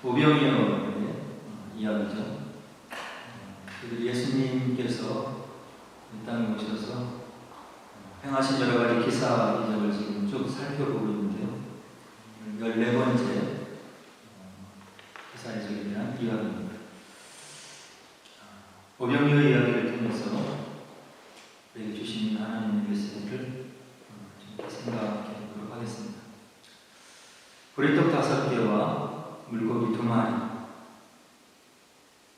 오병이어의 이야기죠. 예수님께서 이 땅에 오셔서 행하신 여러 가지 기사 이적을 지금 쭉 살펴보고 있는데요. 14번째 기사 이적에 대한 이야기입니다. 오병이어 이야기를 통해서 우리에게 주신 하나님의 메시지를 좀 생각해 보도록 하겠습니다. 보리떡 5개와 물고기 2마리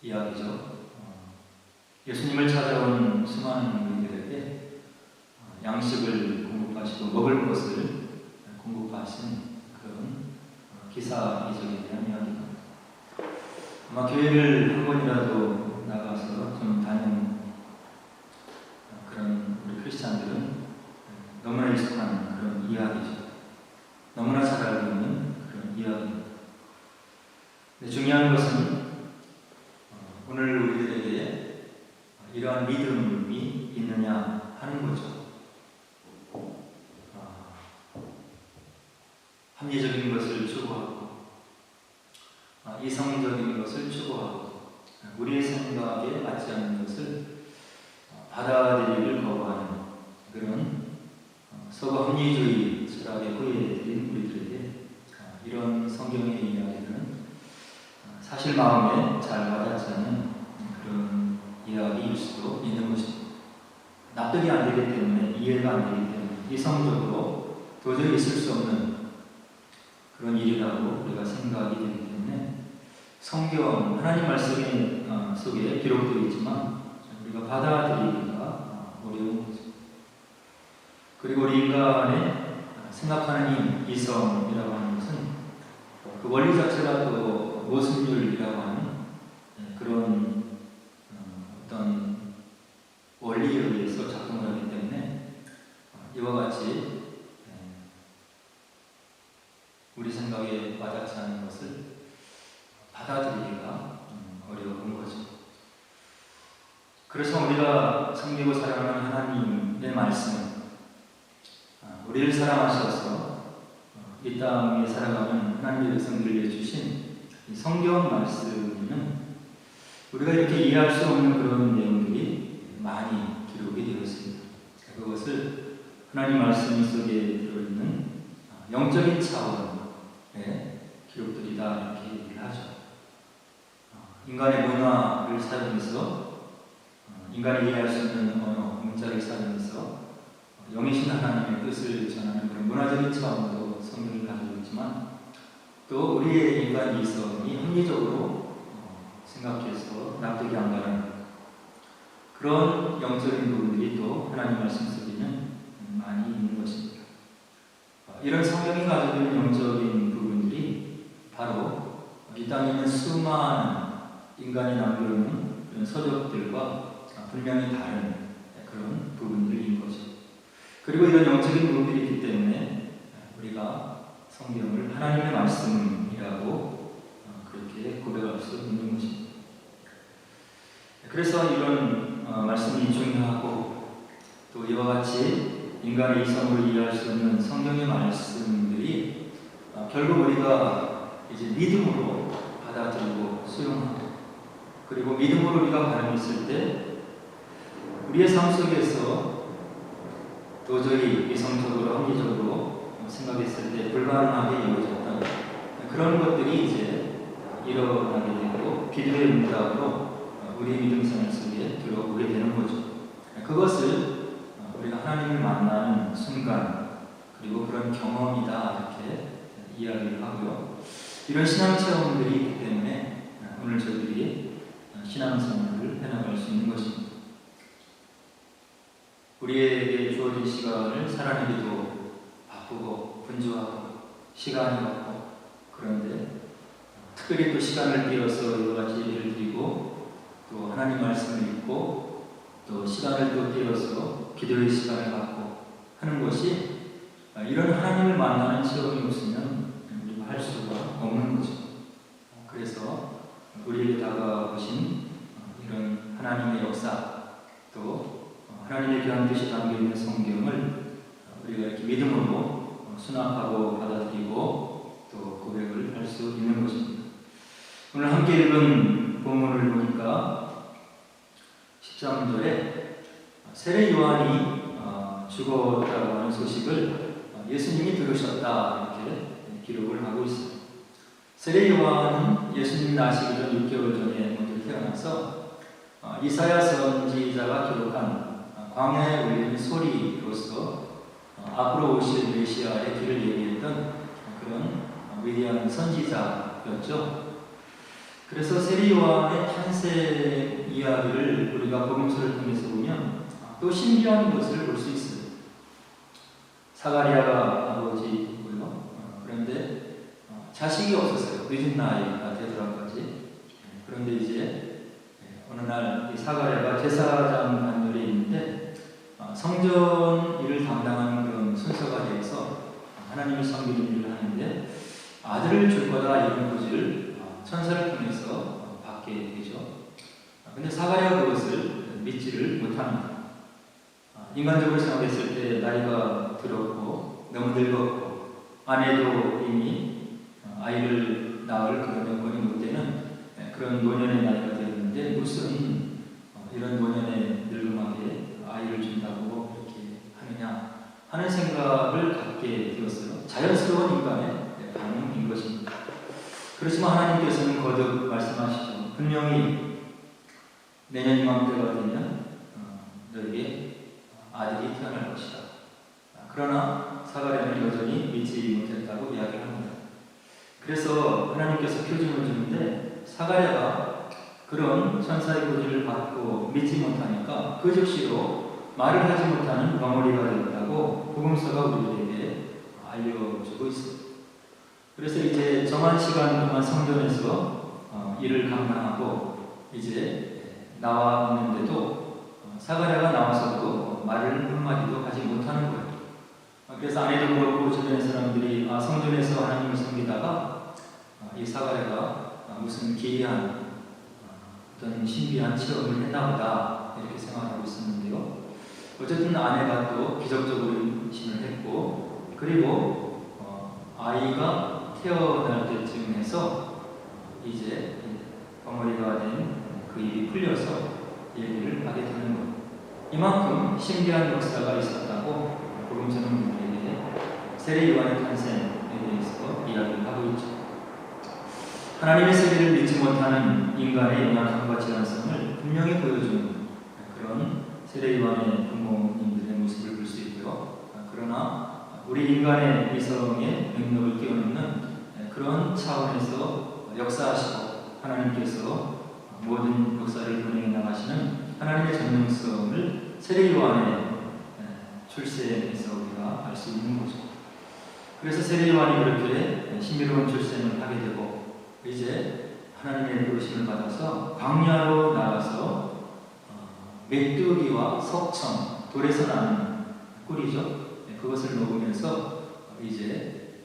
이야기죠. 예수님을 찾아온 수많은 우리들에게 양식을 공급하시고 먹을 것을 공급하신 그런 기사 이적에 대한 이야기입니다. 아마 교회를 한 번이라도 나가서 좀 다니는 그런 우리 크리스찬들은 너무나 익숙한 그런 이야기죠. 너무나 잘 알고 있는 그런 이야기입니다. 근데 중요한 것은 오늘 우리들에게 이러한 믿음이 있느냐 하는 거죠. 합리적인 것을 추구하고 이성적인 것을 추구하고 우리의 생각에 맞지 않는 것을 받아들이기를 거부하는 그런 서구 합리주의 철학에 후예된 우리들에게 이런 성경의 이야기는 사실 마음에 잘 와닿지 않는 그런 이야기일 수도 있는 것입니다. 납득이 안 되기 때문에, 이해가 안 되기 때문에, 이성적으로 도저히 있을 수 없는 그런 일이라고 우리가 생각이 되기 때문에 성경, 하나님 말씀 속에 기록되어 있지만 우리가 받아들이기가 어려운 거죠. 그리고 우리 인간의 생각하는 힘, 이성이라고 하는 것은 그 원리 자체가 또 모순율이라고 하는 그런 어떤 원리에 의해서 작동을 하기 때문에 이와 같이 우리 생각에 와닿지 않는 것을 받아들이기가 어려운 거죠. 그래서 우리가 섬기고 사랑하는 하나님의 말씀은 우리를 사랑하셔서 이 땅에 살아가는 하나님의 백성들에게 주신 이 성경 말씀에는 우리가 이렇게 이해할 수 없는 그런 내용들이 많이 기록이 되어 있습니다. 그것을 하나님 말씀 속에 들어있는 영적인 차원의 기록들이다 이렇게 얘기를 하죠. 인간의 문화를 사용해서 인간이 이해할 수 있는 언어, 문자를 사용해서 영이신 하나님의 뜻을 전하는 그런 문화적인 차원도 성경이 가지고 있지만 또 우리의 인간 이성이 합리적으로 생각해서 납득이 안 가는 그런 영적인 부분들이 또 하나님 말씀 속에는 많이 있는 것입니다. 이런 성경이 가지고 있는 영적인 부분들이 바로 이 땅에 있는 수많은 인간이 남겨놓은 그런 서적들과 분명히 다른 그런 부분들인 거죠. 그리고 이런 영적인 부분들이 있기 때문에 우리가 성경을 하나님의 말씀이라고 그렇게 고백할 수 있는 것입니다. 그래서 이런 말씀이 중요하고 또 이와 같이 인간의 이성으로 이해할 수 없는 성경의 말씀들이 결국 우리가 이제 믿음으로 받아들이고 수용하고 그리고 믿음으로 우리가 반응했을 때 우리의 삶 속에서 도저히 이성적으로 합리적으로 생각했을 때 불가능하게 여겨졌던 그런 것들이 이제 일어나게 되고 기도의 응답으로 우리의 믿음 생활 속에 들어오게 되는 거죠. 그것을 우리가 하나님을 만나는 순간 그리고 그런 경험이다 이렇게 이야기를 하고요. 이런 신앙 체험들이 있기 때문에 오늘 저희들이 신앙생활을 해나갈 수 있는 것입니다. 우리에게 주어진 시간을 살아내기도 바쁘고 분주하고 시간이 없고 그런데 특별히 또 시간을 빌어서 여러 가지 예를 드리고 또 하나님 말씀을 읽고 또 시간을 또 빌어서 기도의 시간을 갖고 하는 것이 이런 하나님을 만나는 체험이 없으면 우리가 할 수가 없는 거죠. 그래서 우리에게 다가오신 이런 하나님의 역사 또 하나님의 귀한 뜻이 담겨있는 성경을 우리가 이렇게 믿음으로 수납하고 받아들이고 또 고백을 할 수 있는 것입니다. 함께 읽은 본문을 보니까 13절에 세례 요한이 죽었다고 하는 소식을 예수님이 들으셨다 이렇게 기록을 하고 있습니다. 세례 요한은 예수님 나시기 전 6개월 전에 먼저 태어나서 이사야 선지자가 기록한 광야에 울리는 소리로서 앞으로 오실 메시아의 길을 얘기했던 그런 위대한 선지자였죠. 그래서 세례 요한의 탄생 이야기를 우리가 복음서를 통해서 보면 또 신기한 것을 볼 수 있어요. 사가리아가 아버지고요. 그런데 자식이 없었어요. 늦은 나이가 되더라까지. 그런데 이제 어느 날 이 사가리아가 제사장 단열에 있는데 성전 일을 담당하는 그런 순서가 되어서 하나님을 섬기는 일을 하는데 아들을 줄 거다 이런 고지를 천사를 통해서 받게 되죠. 근데 사가랴가 그것을 믿지를 못합니다. 인간적으로 생각했을 때 나이가 들었고 너무 늙었고 아내도 이미 아이를 낳을 그런 여건이 못 되는 그런 노년의 나이가 되었는데 무슨 이런 노년의 늙음하게 아이를 준다고 그렇게 하느냐 하는 생각을 갖게 되었어요. 자연스러운 인간의 반응인 것입니다. 그렇지만 하나님께서는 거듭 말씀하시죠. 분명히 내년 이맘때가 되면 너에게 아들이 태어날 것이다. 그러나 사가랴는 여전히 믿지 못했다고 이야기합니다. 그래서 하나님께서 표징을 주는데 사가랴가 그런 천사의 고지를 받고 믿지 못하니까 그 즉시로 말을 하지 못하는 벙어리가 되었다고 복음서가 우리에게 알려주고 있습니다. 그래서 이제 정한 시간 동안 성전에서 일을 감당하고 이제 나와 있는데도 사가랴가 나와서도 말을 한마디도 하지 못하는 거예요. 그래서 아내도 그렇고 주변의 사람들이 성전에서 하나님을 섬기다가 이 사가랴가 무슨 기이한 어떤 신비한 체험을 했나보다 이렇게 생각하고 있었는데요. 어쨌든 아내가 또 기적적으로 임신을 했고 그리고 아이가 태어날 때쯤 해서 이제 벙어리가 된 그 입이 풀려서 얘기를 하게 되는 것. 이만큼 신기한 역사가 있었다고 복음서는 우리에게 세례 요한의 탄생에 대해서 이야기를 하고 있죠. 하나님의 세례를 믿지 못하는 인간의 연약함과 제한성을 분명히 보여주는 그런 세례 요한의 부모님들의 모습을 볼 수 있고요. 그러나 우리 인간의 이성의 능력을 뛰어넘는 그런 차원에서 역사하시고 하나님께서 모든 역사를 운행해 나가시는 하나님의 전능성을 세례 요한의 출생에서 우리가 알 수 있는 거죠. 그래서 세례 요한이 그렇게 신비로운 출생을 하게 되고 이제 하나님의 부르심을 받아서 광야로 나가서 메뚜기와 석청, 돌에서 나는 꿀이죠. 그것을 먹으면서 이제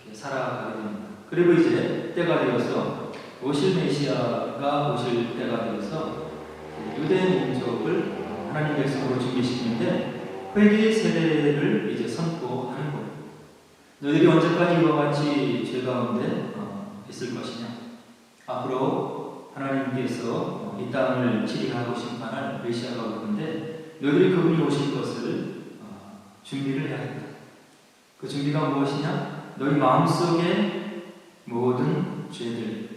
이렇게 살아가게 됩니다. 그리고 이제 때가 되어서 오실 메시아가 오실 때가 되어서 유대 민족을 하나님 백성으로 준비시키는데 회개의 세례를 이제 선포하는 거예요. 너희들이 언제까지 이와 같이 죄 가운데 있을 것이냐? 앞으로 하나님께서 이 땅을 치리하고 심판할 메시아가 올 건데 너희들이 그분이 오실 것을 준비를 해야 된다. 그 준비가 무엇이냐? 너희 마음속에 모든 죄들,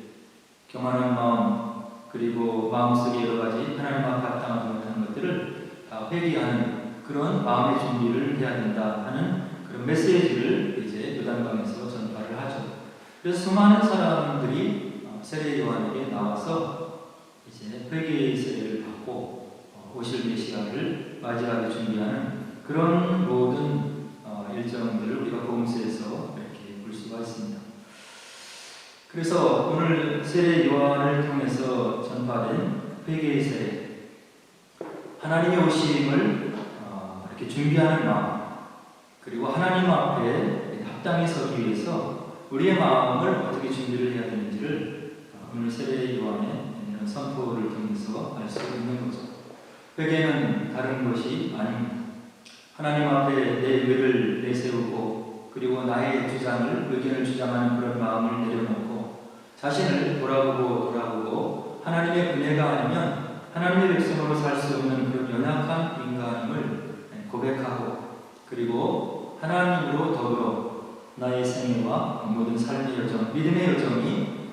교만한 마음, 그리고 마음속에 여러 가지 하나님 앞에 합당하지 못한 것들을 다 회개하는 그런 마음의 준비를 해야 된다 하는 그런 메시지를 이제 요단강에서 전파를 하죠. 그래서 수많은 사람들이 세례 요한에게 나와서 이제 회개의 세례를 받고 오실 메시아를 맞이하게 준비하는 그런 모든 일정들을 우리가 복음서에서 이렇게 볼 수가 있습니다. 그래서 오늘 세례 요한을 통해서 전파된 회개의 세례, 하나님의 오심을 이렇게 준비하는 마음, 그리고 하나님 앞에 합당히 서기 위해서 우리의 마음을 어떻게 준비를 해야 되는지를 오늘 세례 요한의 선포를 통해서 알 수 있는 거죠. 회개는 다른 것이 아닙니다. 하나님 앞에 내 의를 내세우고 그리고 나의 주장을, 의견을 주장하는 그런 마음을 내려놓고 자신을 돌아보고 하나님의 은혜가 아니면 하나님의 백성으로 살 수 없는 그런 연약한 인간임을 고백하고, 그리고 하나님으로 더불어 나의 생애와 모든 삶의 여정, 믿음의 여정이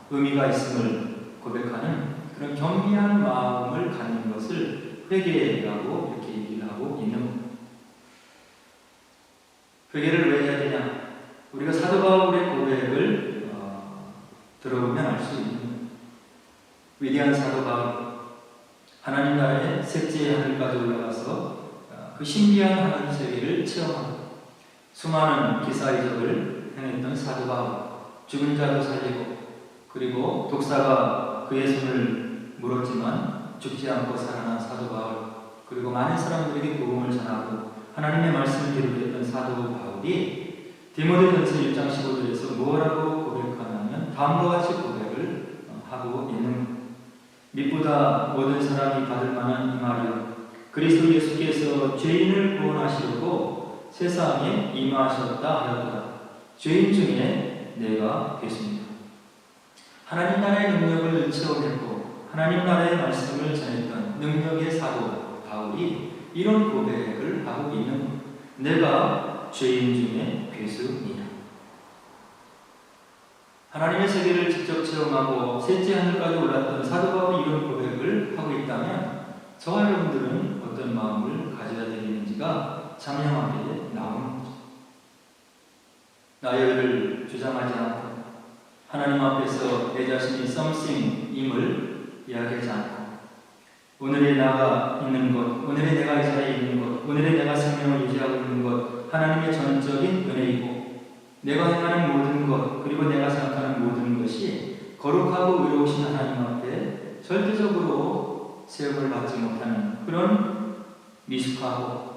의미가 있음을 고백하는 그런 겸비한 마음을 갖는 것을 회개라고 이렇게 얘기를 하고 있는 겁니다. 회개를 왜 해야 되냐? 우리가 사도 바울의 고백을 들어보면 알 수 있는 위대한 사도 바울, 하나님 나라의 셋째 하늘까지 올라가서 그 신비한 하늘 세계를 체험하고 수많은 기사 이적을 행했던 사도 바울, 죽은 자도 살리고, 그리고 독사가 그의 손을 물었지만 죽지 않고 살아난 사도 바울, 그리고 많은 사람들에게 복음을 전하고 하나님의 말씀을 기록했던 사도 바울이 디모데전서 1장 15절에서 뭐라고 고백하냐면 다음과 같이 고백을 하고 있는, 믿보다 모든 사람이 받을 만한 이 말이요, 그리스도 예수께서 죄인을 구원하시려고 세상에 임하셨다 하였다. 죄인 중에 내가 계십니다. 하나님 나라의 능력을 체험했고 하나님 나라의 말씀을 전했던 능력의 사도 바울이 이런 고백을 하고 있는, 내가 죄인 중에 괴수이다. 하나님의 세계를 직접 체험하고 셋째 하늘까지 올랐던 사도 바울이 이런 고백을 하고 있다면 저와 여러분들은 어떤 마음을 가져야 되는지가 자명하게 나오는 거죠. 나의 의를 주장하지 않고 하나님 앞에서 내 자신이 something임을 이야기하지 않고 오늘의 나가 있는 것, 오늘의 내가 이 자리에 있는 것, 오늘의 내가 생명을 유지하고 있는 것, 하나님의 전적인 은혜이고 내가 행하는 모든 것, 그리고 내가 생각하는 모든 것이 거룩하고 의로우신 하나님 앞에 절대적으로 세움을 받지 못하는 그런 미숙하고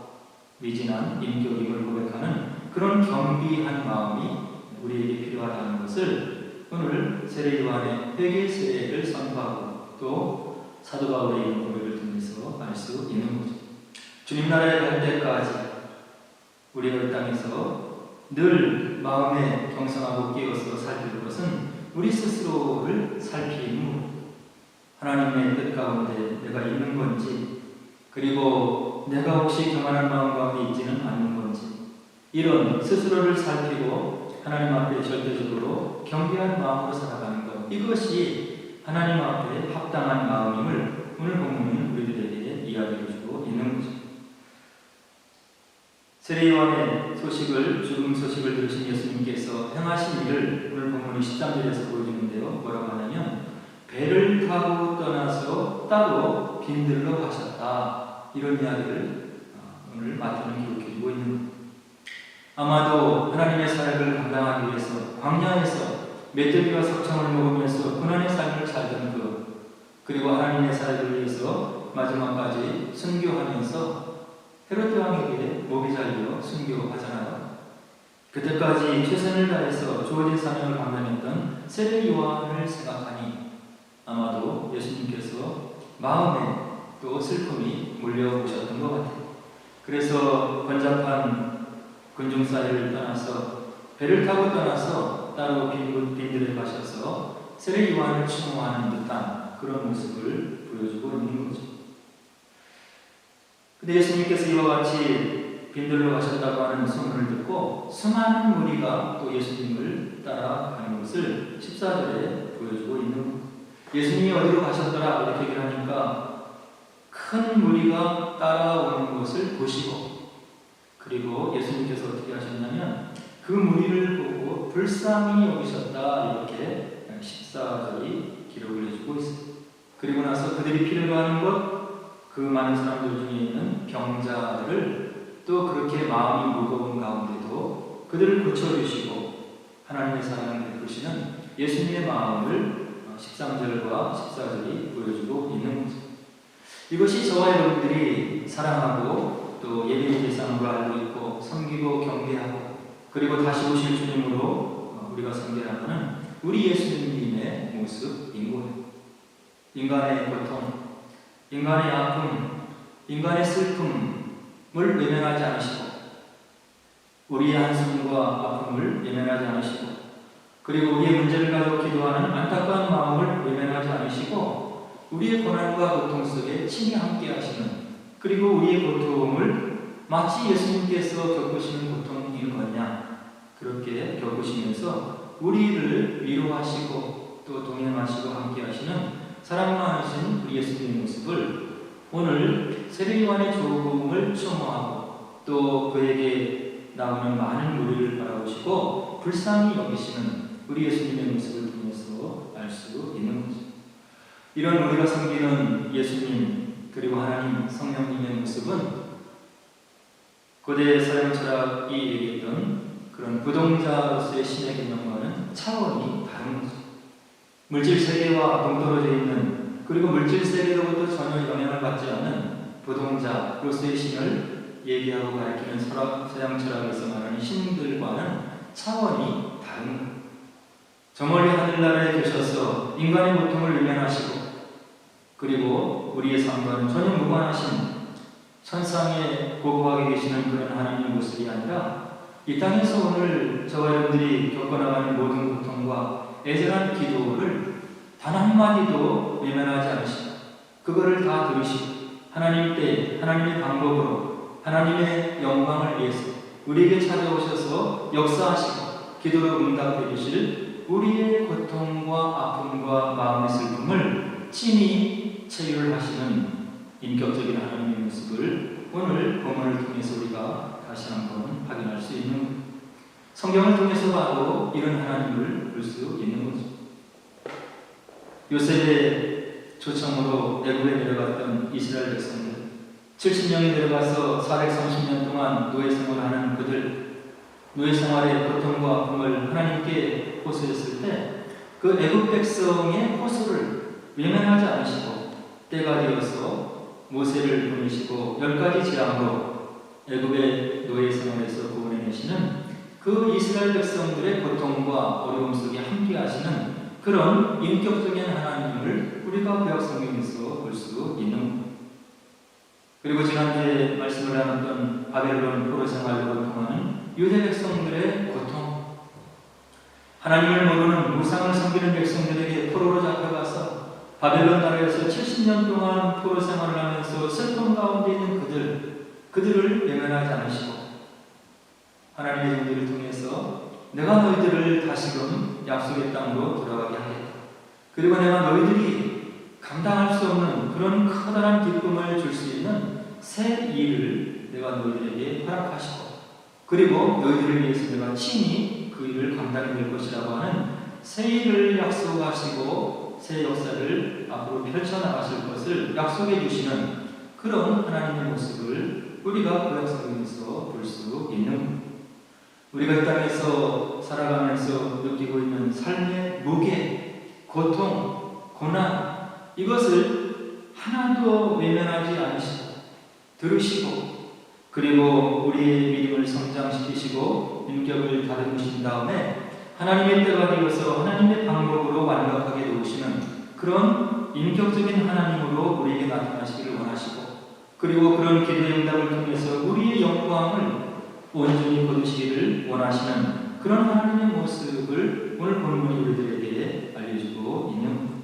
미진한 인격임을 고백하는 그런 겸비한 마음이 우리에게 필요하다는 것을 오늘 세례 요한의 회개 세례를 선포하고 또 사도 바울의 이런 고백을 통해서 알 수 있는 거죠. 주님 나라에 갈 때까지 우리가 이 땅에서 늘 마음에 경성하고 끼어서 살필 것은 우리 스스로를 살피는, 하나님의 뜻 가운데 내가 있는 건지, 그리고 내가 혹시 교만한 마음 가운데 있지는 않는 건지, 이런 스스로를 살피고 하나님 앞에 절대적으로 겸비한 마음으로 살아가는 것, 이것이 하나님 앞에 합당한 마음임을 오늘 본문은 우리들에게 이야기해 주고 있는 거죠. 세례 요한의 소식을, 죽음 소식을 들으신 예수님께서 행하신 일을 오늘 본문이 13절에서 보여주는데요. 뭐라고 하냐면 배를 타고 떠나서 따로 빈들러 가셨다, 이런 이야기를 오늘 마태는 기록해주고 있는 겁니다. 아마도 하나님의 사역을 감당하기 위해서 광야에서 멧돼지와 석청을 먹으면서 고난의 삶을 살던 그리고 하나님의 사역을 위해서 마지막까지 순교하면서 헤롯 왕에게 목이 잘려 순교하잖아요. 그때까지 최선을 다해서 주어진 사명을 감당했던 세례 요한을 생각하니 아마도 예수님께서 마음에 또 슬픔이 몰려오셨던 것 같아요. 그래서 번잡한 군중사회를 떠나서 배를 타고 떠나서 따로 빈들에 가셔서 세례 요한을 추모하는 듯한 그런 모습을 보여주고 있는 거죠. 근데 예수님께서 이와 같이 빈들로 가셨다고 하는 소문을 듣고 수많은 무리가 또 예수님을 따라가는 것을 14절에 보여주고 있는 겁니다. 예수님이 어디로 가셨더라 이렇게 얘기를 하니까 큰 무리가 따라오는 것을 보시고, 그리고 예수님께서 어떻게 하셨냐면 그 무리를 보고 불쌍히 여기셨다, 이렇게 14절이 기록을 해주고 있습니다. 그리고 나서 그들이 필요로 하는 것, 그 많은 사람들 중에 있는 병자들을 또 그렇게 마음이 무거운 가운데도 그들을 고쳐주시고 하나님의 사랑을 베푸시는 예수님의 마음을 13절과 14절이 보여주고 있는 거죠. 이것이 저와 여러분들이 사랑하고 또 예배의 대상으로 알고 있고 섬기고 경배하고 그리고 다시 오실 주님으로 우리가 섬겨나가는 우리 예수님의 모습인 거예요. 인간의 고통, 인간의 아픔, 인간의 슬픔을 외면하지 않으시고 우리의 한숨과 아픔을 외면하지 않으시고 그리고 우리의 문제를 가지고 기도하는 우리의 고난과 고통 속에 친히 함께 하시는, 그리고 우리의 고통을 마치 예수님께서 겪으시는 고통인 거냐 그렇게 겪으시면서 우리를 위로하시고 또 동행하시고 함께 하시는 사랑 많으신 우리 예수님의 모습을 오늘 세례요한의 조국을 추모하고 또 그에게 나오는 많은 우리를 바라보시고 불쌍히 여기시는 우리 예수님의 모습을 통해서 알 수 있는 거죠. 이런 우리가 섬기는 예수님 그리고 하나님 성령님의 모습은 고대 서양 철학이 얘기했던 그런 부동자로서의 신의 개념과는 차원이 다른 거죠. 물질 세계와 동떨어져 있는, 그리고 물질 세계로부터 전혀 영향을 받지 않는 부동자로서의 신을 얘기하고 가리키는 서양 철학에서 말하는 신들과는 차원이 다른 거예요. 저 멀리 하늘나라에 계셔서 인간의 고통을 외면하시고 그리고 우리의 삶과는 전혀 무관하신 천상에 고고하게 계시는 그런 하나님의 모습이 아니라 이 땅에서 오늘 저와 여러분들이 겪어나가는 모든 고통과 애절한 기도를 단 한마디도 외면하지 않으시고 그거를 다 들으시고 하나님 때 하나님의 방법으로 하나님의 영광을 위해서 우리에게 찾아오셔서 역사하시고 기도로 응답해 주실 우리의 고통과 아픔과 마음의 슬픔을 친히 체휼하시는 인격적인 하나님의 모습을 오늘 본문을 통해서 우리가 다시 한번 확인할 수 있는 거예요. 성경을 통해서 봐도 이런 하나님을 볼 수 있는 거죠. 요셉의 초청으로 애굽에 내려갔던 이스라엘 백성들, 70명이 내려가서 430년 동안 노예 생활하는 그들, 노예 생활의 고통과 아픔을 하나님께 호소했을 때 그 애굽 백성의 호소를 외면하지 않으시고 때가 되어서 모세를 보내시고 10가지 재앙으로 애굽의 노예 생활에서 구원해내시는 그 이스라엘 백성들의 고통과 어려움 속에 함께 하시는 그런 인격적인 하나님을 우리가 구약 성경에서 볼 수 있는 겁니다. 그리고 지난주에 말씀을 나눴던 바벨론 포로 생활로 통하는 유대 백성들의 고통, 하나님을 모르는 우상을 섬기는 백성들에게 포로로 잡혀가서 바벨론 나라에서 70년 동안 포로 생활을 하면서 슬픔 가운데 있는 그들을 외면하지 않으시고 하나님의 종들을 통해서 내가 너희들을 다시금 약속의 땅으로 돌아가게 하겠다. 그리고 내가 너희들이 감당할 수 없는 그런 커다란 기쁨을 줄 수 있는 새 일을 내가 너희들에게 허락하시고 그리고 너희들을 위해서 내가 친히 그 일을 감당해낼 것이라고 하는 새 일을 약속하시고 새 역사를 앞으로 펼쳐나가실 것을 약속해 주시는 그런 하나님의 모습을 우리가 구약 성경에서 볼 수 있는 겁니다. 우리가 이 땅에서 살아가면서 느끼고 있는 삶의 무게, 고통, 고난 이것을 하나도 외면하지 않으시고 들으시고 그리고 우리의 믿음을 성장시키시고 인격을 다듬으신 다음에 하나님의 때가 되어서 하나님의 방법으로 완벽하게 놓으시는 그런 인격적인 하나님으로 우리에게 나타나시기를 원하시고 그리고 그런 기도의 응답을 통해서 우리의 영광을 온전히 거두시기를 원하시는 그런 하나님의 모습을 오늘 본문이 우리들에게 알려주고 있는 겁니다.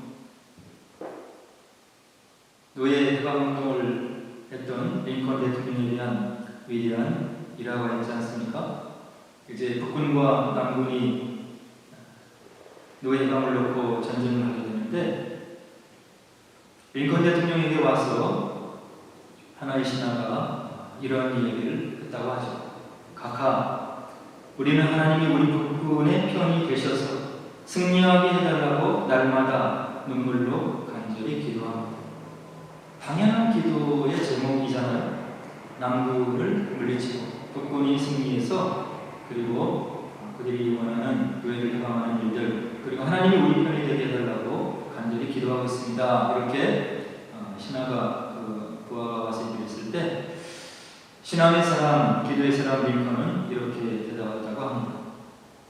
노예 해방운동을 했던 링컨 대통령에 대한 위대한 일화가 있지 않습니까? 이제 북군과 남군이 노예 해방을 놓고 전쟁을 하게 되는데 링컨 대통령에게 와서 하나의 신하가 이러한 이야기를 했다고 하죠. 각하, 우리는 하나님이 우리 북군의 편이 되셔서 승리하게 해달라고 날마다 눈물로 간절히 기도합니다. 당연한 기도의 제목이잖아요. 남군을 물리치고 북군이 승리해서 그리고 그들이 원하는 노예를 해방하는 일들 그리고 하나님이 우리 편이 되게 해달라고 간절히 기도하고 있습니다. 이렇게 신하가 부하가 와서 얘기했을 때 신앙의 사람, 기도의 사람 링컨은 이렇게 대답했다고 합니다.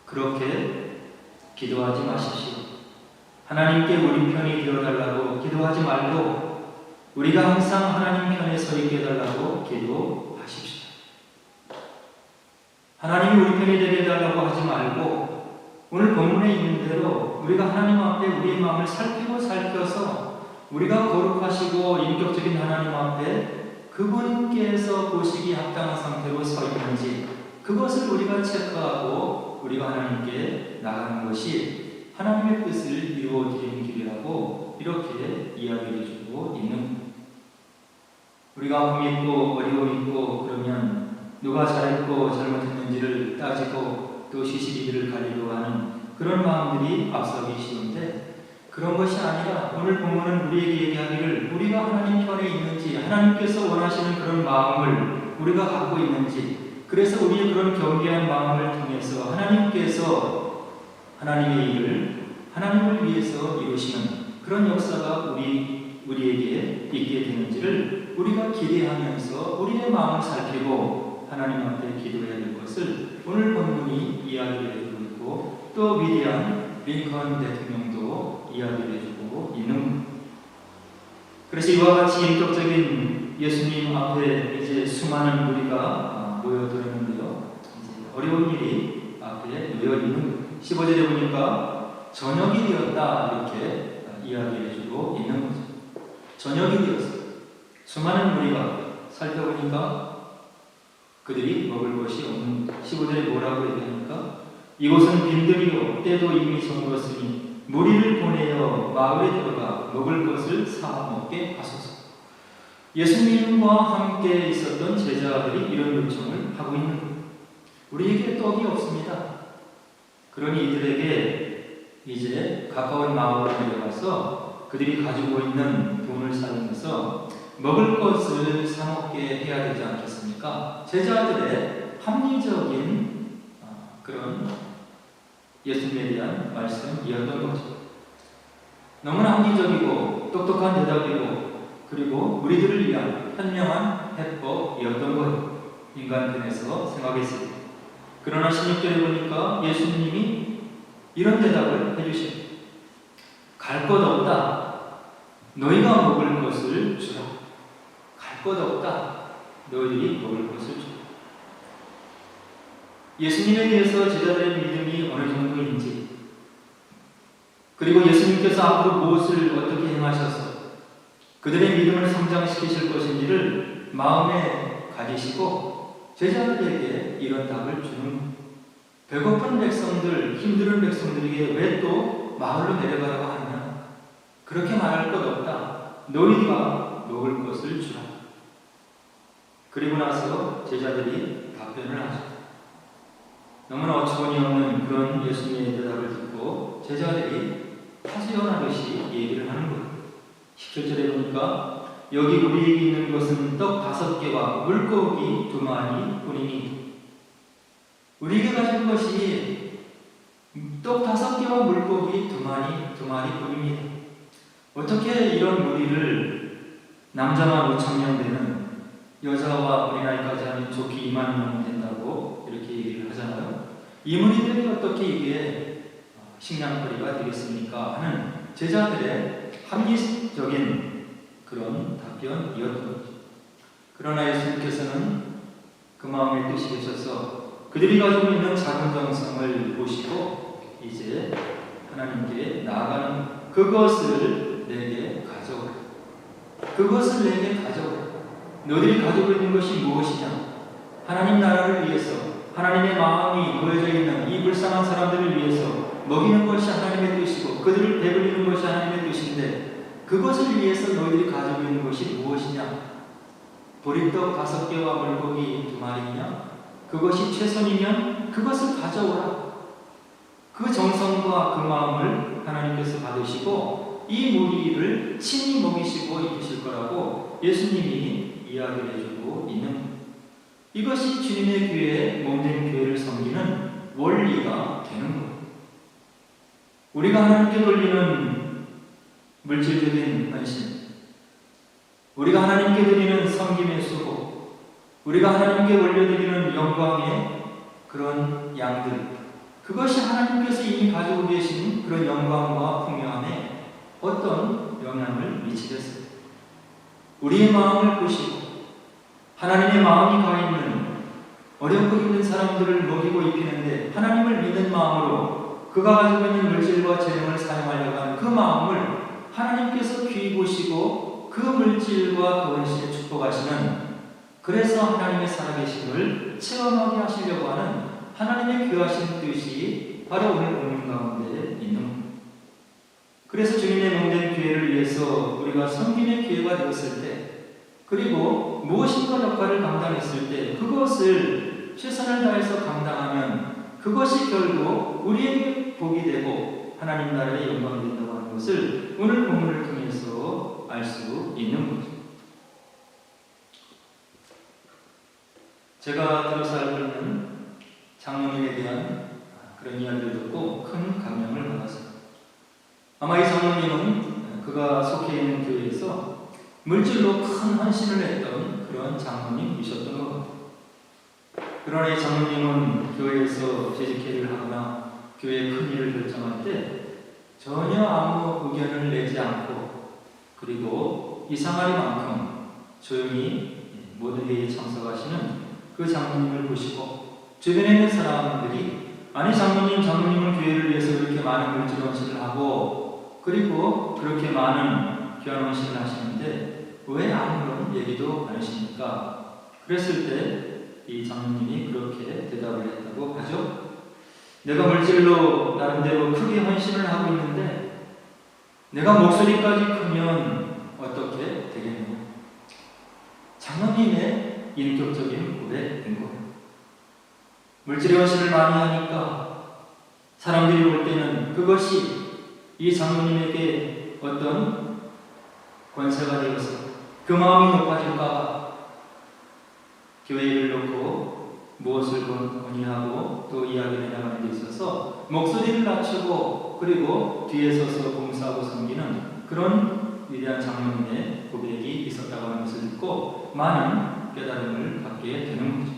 그렇게 기도하지 마십시오. 하나님께 우리 편이 되어달라고 기도하지 말고 우리가 항상 하나님 편에 서 있게 해달라고 기도하십시오. 하나님이 우리 편이 되게 해달라고 하지 말고 오늘 본문에 있는 대로 우리가 하나님 앞에 우리의 마음을 살피고 살펴서 우리가 거룩하시고 인격적인 하나님 앞에 그분께서 보시기 합당한 상태로 서 있는지 그것을 우리가 체크하고 우리가 하나님께 나가는 것이 하나님의 뜻을 이루어드리는 길이라고 이렇게 이야기해 주고 있는 우리가 흠 있고 어려움 있고 그러면 누가 잘했고 잘못했는지를 따지고 또 시시비비를 가리려고 하는 그런 마음들이 앞서기 쉬운데 그런 것이 아니라 오늘 본문은 우리에게 얘기하기를 우리가 하나님 편에 있는지 하나님께서 원하시는 그런 마음을 우리가 갖고 있는지 그래서 우리의 그런 겸비한 마음을 통해서 하나님께서 하나님의 일을 하나님을 위해서 이루시는 그런 역사가 우리에게 있게 되는지를 우리가 기대하면서 우리의 마음을 살피고 하나님 앞에 기도해야 될 것을 오늘 본문이 이야기를 해주고 있고 또 위대한 링컨 대통령도 이야기를 해주고 있는 그래서 이와 같이 인격적인 예수님 앞에 이제 수많은 무리가 모여들었는데요. 이제 어려운 일이 앞에 놓여 있는 15절에 보니까 저녁이 되었다 이렇게 이야기해 주고 있는 거죠. 저녁이 되었어요. 수많은 무리가 살펴보니까 그들이 먹을 것이 없는 15절에 뭐라고 얘기하니까 이곳은 빈들이요 때도 이미 저물었으니 무리를 보내어 마을에 들어가 먹을 것을 사 먹게 하소서. 예수님과 함께 있었던 제자들이 이런 요청을 하고 있는 거예요. 우리에게 떡이 없습니다. 그러니 이들에게 이제 가까운 마을로 내려가서 그들이 가지고 있는 돈을 사용해서 먹을 것을 사 먹게 해야 되지 않겠습니까? 제자들의 합리적인 그런 예수님에 대한 말씀이었던 거죠. 너무나 합리적이고 똑똑한 대답이고 그리고 우리들을 위한 현명한 해법이었던 거예요. 인간편에서 생각했을 때. 그러나 16절에 보니까 예수님이 이런 대답을 해주십니다. 갈 것 없다. 너희가 먹을 것을 주라. 갈 것 없다. 너희들이 먹을 것을 주라. 예수님에 대해서 제자들의 믿음이 어느 정도인지 그리고 예수님께서 앞으로 무엇을 어떻게 행하셔서 그들의 믿음을 성장시키실 것인지를 마음에 가지시고 제자들에게 이런 답을 주는 배고픈 백성들, 힘든 백성들에게 왜 또 마을로 내려가라고 하느냐? 그렇게 말할 것 없다. 너희가 먹을 것을 주라. 그리고 나서 제자들이 답변을 하죠. 너무나 어처구니 없는 그런 예수님의 대답을 듣고 제자들이 하소연하듯이 얘기를 하는 거예요. 17절에 보니까 여기 우리에게 있는 것은 떡 5개와 물고기 2마리 뿐이니 우리에게 가진 것이 떡 5개와 물고기 2마리 뿐입니다. 어떻게 이런 무리를 남자만 5,000명 되는 여자와 어린아이까지 하면 좋게 2만 명 된다고 이렇게 얘기를 하잖아요. 이 무리들이 어떻게 이게 식량거리가 되겠습니까? 하는 제자들의 합리적인 그런 답변이었던 거죠. 그러나 예수님께서는 그 마음에 뜻이 되셔서 그들이 가지고 있는 작은 정성을 보시고 이제 하나님께 나아가는 그것을 내게 가져오라. 그것을 내게 가져오라. 너희들이 가지고 있는 것이 무엇이냐? 하나님 나라를 위해서 하나님의 마음이 놓여져 있는 이 불쌍한 사람들을 위해서 먹이는 것이 하나님의 뜻이고 그들을 배불리는 것이 하나님의 뜻인데 그것을 위해서 너희들이 가지고 있는 것이 무엇이냐? 보리떡 5개와 물고기 2마리냐? 그것이 최선이면 그것을 가져오라. 그 정성과 그 마음을 하나님께서 받으시고 이 무리를 친히 먹이시고 입히실 거라고 예수님이 이야기를 해주고 있는 이것이 주님의 교회에 몸된 교회를 섬기는 원리가 되는 거예요. 우리가 하나님께 돌리는 물질적인 헌신, 우리가 하나님께 드리는 섬김의 수고, 우리가 하나님께 올려드리는 영광의 그런 양들, 그것이 하나님께서 이미 가지고 계신 그런 영광과 풍요함에 어떤 영향을 미치겠어요? 우리의 마음을 보시고 하나님의 마음이 가 있는 어렵고 힘든 사람들을 먹이고 입히는데 하나님을 믿는 마음으로 그가 가지고 있는 물질과 재능을 사용하려고 하는 그 마음을 하나님께서 귀히 깊이 보시고 그 물질과 그 헌신에 축복하시는, 그래서 하나님의 살아계심을 체험하게 하시려고 하는 하나님의 귀하신 뜻이 바로 오늘 본문 가운데 있는 겁니다. 그래서 주님의 몸된 교회를 위해서 우리가 섬김의 기회가 되었을 때, 그리고 무엇인가 역할을 감당했을 때 그것을 최선을 다해서 감당하면 그것이 결국 우리에게 복이 되고 하나님 나라의 영광이 된다고 하는 것을 오늘 본문을 통해서 알 수 있는 거죠. 제가 들어서 알고 있는 장로님에 대한 그런 이야기를 듣고 큰 감명을 받았습니다. 아마 이 장로님은 그가 속해 있는 교회에서 물질로 큰 헌신을 했던 그런 장로님이셨던 것 같아요. 그러나 이 장로님은 교회에서 재직회를 하거나 교회의 큰 일을 결정할 때 전혀 아무 의견을 내지 않고, 그리고 이상하리만큼 조용히 모든 회의에 참석하시는 그 장로님을 보시고 주변에 있는 사람들이, 아니 장로님은 교회를 위해서 그렇게 많은 물질 헌신을 하고 그리고 그렇게 많은 귀한 헌신을 하시는데 왜 아무런 얘기도 안 하십니까? 그랬을 때 이 장로님이 그렇게 대답을 했다고 하죠. 내가 물질로 나름대로 크게 헌신을 하고 있는데 내가 목소리까지 크면 어떻게 되겠느냐. 장로님의 인격적인 고백인 거예요. 물질의 헌신을 많이 하니까 사람들이 볼 때는 그것이 이 장로님에게 어떤 권세가 되어서 그 마음이 높아질까, 교회를 놓고 무엇을 건의하고 또 이야기를 나가는 데 있어서 목소리를 낮추고 그리고 뒤에 서서 봉사하고 섬기는 그런 위대한 장로님의 고백이 있었다고 하는 것을 듣고 많은 깨달음을 갖게 되는 거죠.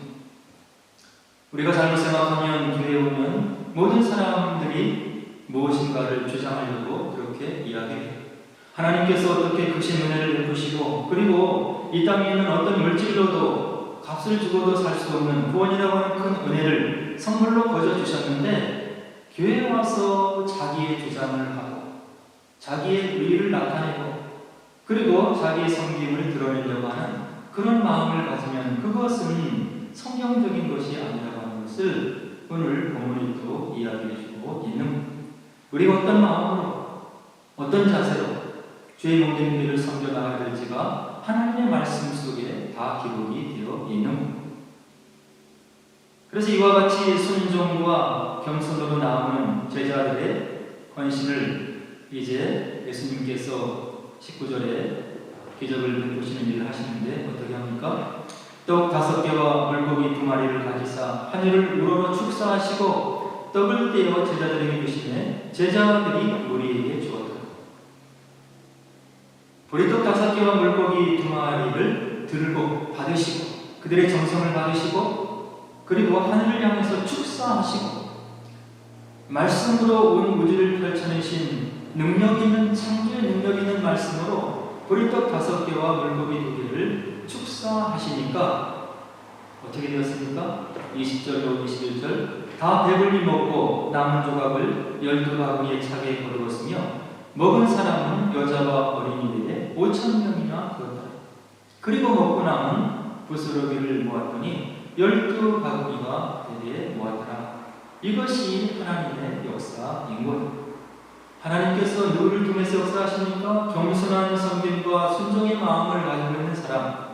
우리가 잘못 생각하면 교회에 오면 모든 사람들이 무엇인가를 주장하려고 그렇게 이야기해요. 하나님께서 어떻게 크신 은혜를 베푸시고 그리고 이 땅에 있는 어떤 물질로도 값을 주고도 살 수 없는 구원이라고 하는 큰 은혜를 선물로 거저 주셨는데 교회에 와서 자기의 주장을 하고 자기의 의의를 나타내고 그리고 자기의 섬김을 드러내려고 하는 그런 마음을 가지면 그것은 성경적인 것이 아니라고 하는 것을 오늘 본문이 또 이야기해주고 있는 겁니다. 우리가 어떤 마음으로 어떤 자세로 주의 몸된 교회를 섬겨나가야 될지가 하나님의 말씀 속에 다 기록이 되어 있는 겁니다. 그래서 이와 같이 순종과 겸손으로 나오는 제자들의 헌신을 이제 예수님께서 19절에 기적을 베푸시는 일을 하시는데 어떻게 합니까? 떡 5개와 물고기 2마리를 가지사 하늘을 우러러 축사하시고 떡을 떼어 제자들에게 주시매 제자들이 무리에게 주었더라. 보리떡 5개와 물고기 2마리를 들고 받으시고 그들의 정성을 받으시고 그리고 하늘을 향해서 축사하시고 말씀으로 온 우주를 펼쳐내신 능력 있는 창조의 능력 있는 말씀으로 보리떡 5개와 물고기 2개를 축사하시니까 어떻게 되었습니까? 20절로 21절 다 배불리 먹고 남은 조각을 12바구니에 차게 거두었으며 먹은 사람은 여자와 어린이들에 5,000명이나 되었다. 그리고 먹고 남은 부스러기를 모았더니 12바구니가 대대에 모았더라. 이것이 하나님의 역사인 것. 하나님께서 누구를 통해서 역사하십니까? 겸손한 섬김과 순종의 마음을 가지고 있는 사람,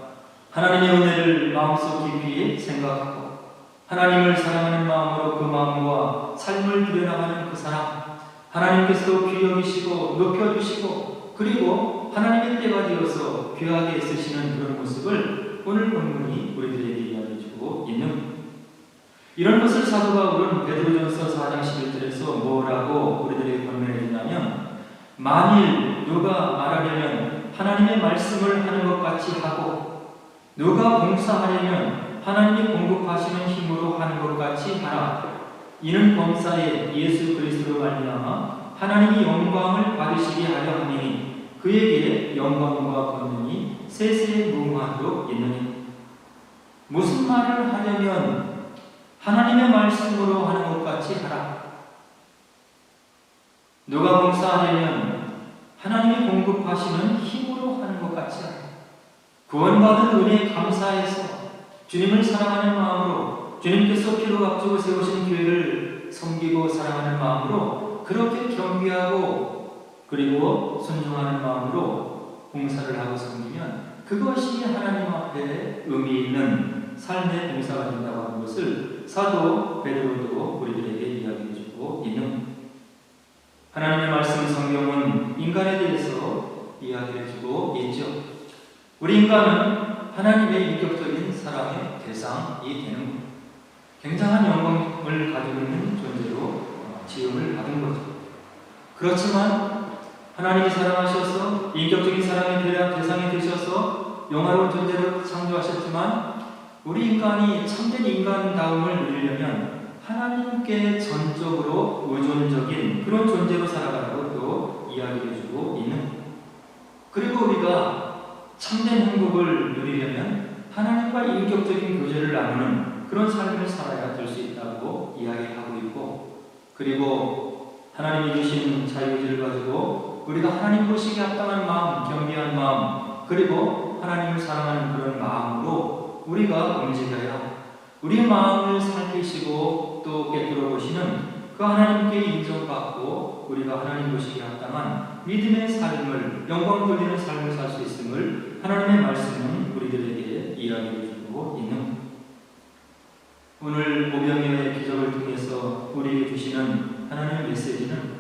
하나님의 은혜를 마음속 깊이 생각하고 하나님을 사랑하는 마음으로 그 마음과 삶을 들여나가는 그 사람, 하나님께서 귀히 여기시고 높여주시고 그리고 하나님의 때가 되어서 귀하게 쓰시는 그런 모습을 오늘 본문이 우리들에게 이야기해주고 있는 이런 것을 사도 바울은 베드로전서 4장 11절에서 뭐라고 우리들에게 권면해 주냐면 만일 누가 말하려면 하나님의 말씀을 하는 것 같이 하고 누가 봉사하려면 하나님이 공급하시는 힘으로 하는 것 같이 하라. 이는 범사에 예수 그리스도로 말미암아 하나님이 영광을 받으시게 하려 하니 그에게 영광과 권능이 세세에 무궁하도록 있느니. 무슨 말을 하려면 하나님의 말씀으로 하는 것 같이 하라. 누가 봉사하려면 하나님이 공급하시는 힘으로 하는 것 같지 않아요. 구원받은 은혜에 감사해서 주님을 사랑하는 마음으로, 주님께서 피로 값주고 세우신 교회를 섬기고 사랑하는 마음으로 그렇게 겸비하고 그리고 순종하는 마음으로 봉사를 하고 섬기면 그것이 하나님 앞에 의미 있는 삶의 봉사가 된다고 하는 것을 사도 베드로도 우리들에게 이야기해주고 있는, 하나님의 말씀 성경은 인간에 대해서 이야기해주고 있죠. 우리 인간은 하나님의 인격적인 사랑의 대상이 되는 것, 굉장한 영광을 가지고 있는 존재로 지음을 받은 거죠. 그렇지만 하나님이 사랑하셔서 인격적인 사랑의 대상이 되셔서 영화로운 존재로 창조하셨지만 우리 인간이 참된 인간다움을 누리려면 하나님께 전적으로 의존적인 그런 존재로 살아가라고 또 이야기해주고 있는 거예요. 그리고 우리가 참된 행복을 누리려면 하나님과 인격적인 교제를 나누는 그런 삶을 살아야 될 수 있다고 이야기하고 있고, 그리고 하나님이 주신 자유의지를 가지고 우리가 하나님 보시기에 합당한 마음, 겸비한 마음, 그리고 하나님을 사랑하는 그런 마음으로 우리가 움직여야 우리 마음을 살피시고 또 깨뜨려 보시는 그 하나님께 인정받고 우리가 하나님 보시기에 합당한 믿음의 삶을, 영광 돌리는 삶을 살 수 있음을 하나님의 말씀은 우리들에게 이야기해 주고 있는 겁니다. 오늘 오병이어의 기적을 통해서 우리에게 주시는 하나님의 메시지는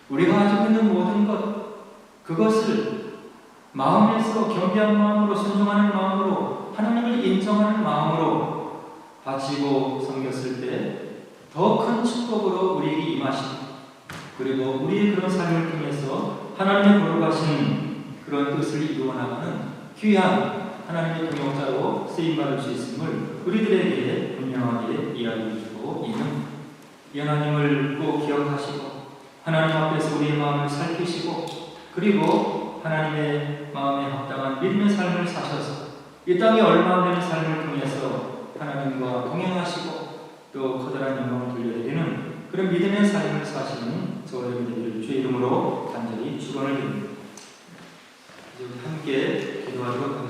우리가 가지고 있는 모든 것, 그것을 마음에서 겸비한 마음으로, 순종하는 마음으로, 하나님을 인정하는 마음으로 바치고 섬겼을 때 더 큰 축복으로 우리에게 임하시고, 그리고 우리의 그런 삶을 통해서 하나님의 거룩하신 그런 뜻을 이루어나가는 귀한 하나님의 동역자로 쓰임받을 수 있음을 우리들에게 분명하게 이야기해주고 있는, 이 하나님을 꼭 기억하시고 하나님 앞에서 우리의 마음을 살피시고 그리고 하나님의 마음에 합당한 믿음의 삶을 사셔서 이 땅에 얼마 안 되는 삶을 통해서 하나님과 동행하시고 또 커다란 영광을 돌려드리는 그런 믿음의 삶을 사시는 저와 여러분들을 주의 이름으로 간절히 축원을 드립니다. 함께 기도하도록 하겠습니다.